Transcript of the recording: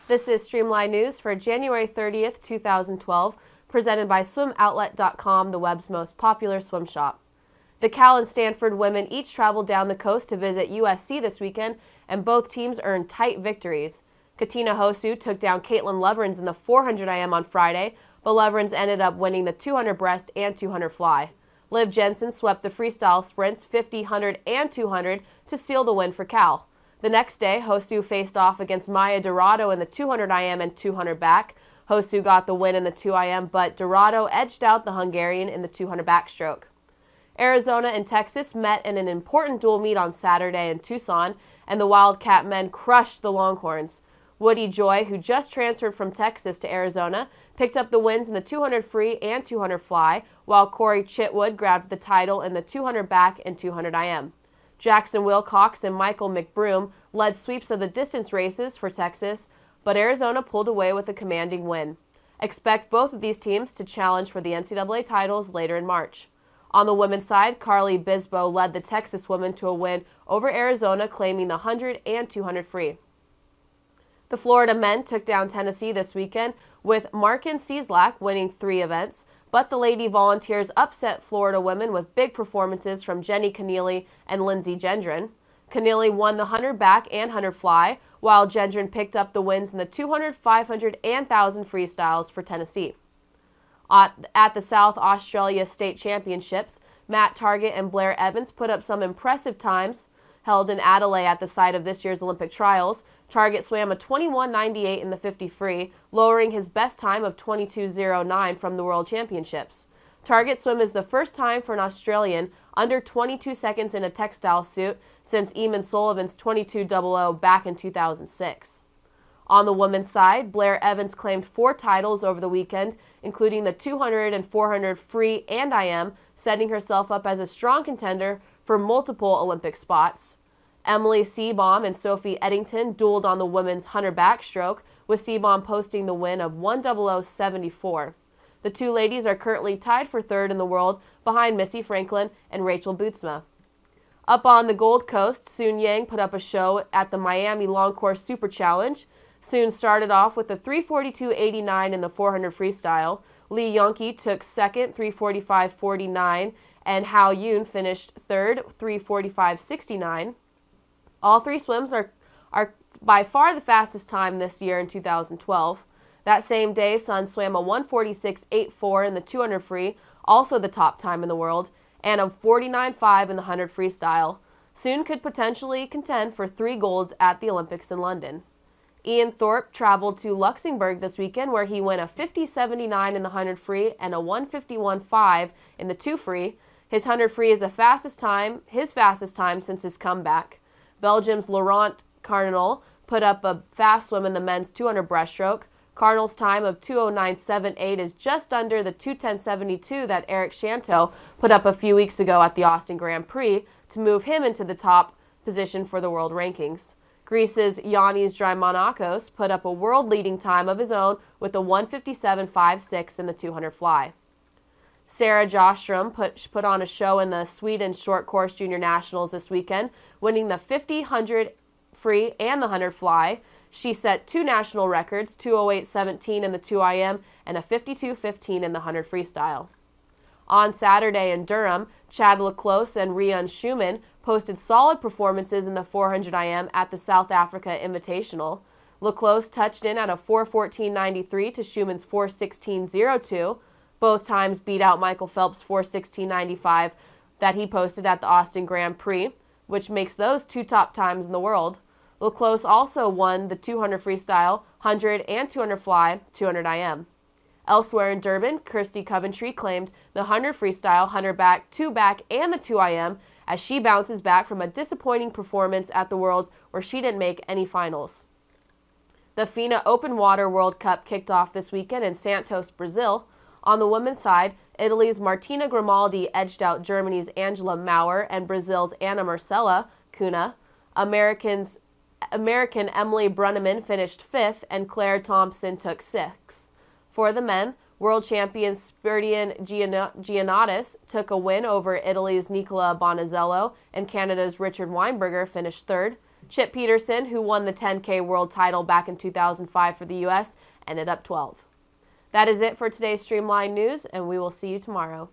This is Streamlined News for January 30th, 2012, presented by SwimOutlet.com, the web's most popular swim shop. The Cal and Stanford women each traveled down the coast to visit USC this weekend, and both teams earned tight victories. Katina Hosu took down Caitlin Leverins in the 400 IM on Friday, but Leverins ended up winning the 200 breast and 200 fly. Liv Jensen swept the freestyle sprints 50, 100, and 200 to seal the win for Cal. The next day, Hosu faced off against Maya Dorado in the 200 IM and 200 back. Hosu got the win in the 2 IM, but Dorado edged out the Hungarian in the 200 backstroke. Arizona and Texas met in an important dual meet on Saturday in Tucson, and the Wildcat men crushed the Longhorns. Woody Joy, who just transferred from Texas to Arizona, picked up the wins in the 200 free and 200 fly, while Corey Chitwood grabbed the title in the 200 back and 200 IM. Jackson Wilcox and Michael McBroom led sweeps of the distance races for Texas, but Arizona pulled away with a commanding win. Expect both of these teams to challenge for the NCAA titles later in March. On the women's side, Carly Bisbo led the Texas women to a win over Arizona, claiming the 100 and 200 free. The Florida men took down Tennessee this weekend, with Markin Cieslak winning 3 events, but the Lady Volunteers upset Florida women with big performances from Jenny Keneally and Lindsey Gendron. Keneally won the 100 back and 100 fly, while Gendron picked up the wins in the 200, 500, and 1,000 freestyles for Tennessee. At the South Australia State Championships, Matt Targett and Blair Evans put up some impressive times. Held in Adelaide at the site of this year's Olympic trials, Targett swam a 21.98 in the 50 free, lowering his best time of 22.09 from the World Championships. Targett's swim is the first time for an Australian under 22 seconds in a textile suit since Eamon Sullivan's 22.00 back in 2006. On the women's side, Blair Evans claimed 4 titles over the weekend, including the 200 and 400 free and IM, setting herself up as a strong contender for multiple Olympic spots. Emily Seebohm and Sophie Eddington dueled on the women's 100 backstroke, with Seebohm posting the win of 1:00.74. The two ladies are currently tied for 3rd in the world behind Missy Franklin and Rachel Bootsma. Up on the Gold Coast, Soon Yang put up a show at the Miami Long Course Super Challenge. Soon started off with a 3:42.89 in the 400 freestyle. Lee Yonke took 2nd, 3:45.49, and Hao Yoon finished 3rd, 3:45.69. All 3 swims are by far the fastest time this year in 2012. That same day, Sun swam a 1:46.84 in the 200 free, also the top time in the world, and a 49.5 in the 100 freestyle. Soon could potentially contend for 3 golds at the Olympics in London. Ian Thorpe traveled to Luxembourg this weekend, where he won a 50.79 in the 100 free and a 1:51.5 in the 2 free. His 100 free is his fastest time since his comeback. Belgium's Laurent Cardinal put up a fast swim in the men's 200 breaststroke. Cardinal's time of 2:09.78 is just under the 2:10.72 that Eric Shanto put up a few weeks ago at the Austin Grand Prix to move him into the top position for the world rankings. Greece's Yannis Drymonakos put up a world-leading time of his own with a 1:57.56 in the 200 fly. Sarah Sjostrom put on a show in the Sweden Short Course Junior Nationals this weekend, winning the 50, 100 free and the 100 fly. She set 2 national records, 2:08.17 in the 2 IM and a 52.15 in the 100 freestyle. On Saturday in Durham, Chad Clos and Riaan Schoeman posted solid performances in the 400 IM at the South Africa Invitational. Clos touched in at a 4:14.93 to Schoeman's 4:16.02. Both times beat out Michael Phelps' 4:16.95 that he posted at the Austin Grand Prix, which makes those 2 top times in the world. Clos also won the 200 freestyle, 100 and 200 fly, 200 IM. Elsewhere in Durban, Kristy Coventry claimed the 100 freestyle, 100 back, 2 back, and the 2 IM as she bounces back from a disappointing performance at the Worlds where she didn't make any finals. The FINA Open Water World Cup kicked off this weekend in Santos, Brazil. On the women's side, Italy's Martina Grimaldi edged out Germany's Angela Maurer and Brazil's Ana Marcela Cunha. American Emily Brunneman finished 5th, and Claire Thompson took 6th. For the men, world champion Spiridion Giannatis took a win over Italy's Nicola Bonazello, and Canada's Richard Weinberger finished 3rd. Chip Peterson, who won the 10K world title back in 2005 for the U.S., ended up 12th. That is it for today's Streamlined News, and we will see you tomorrow.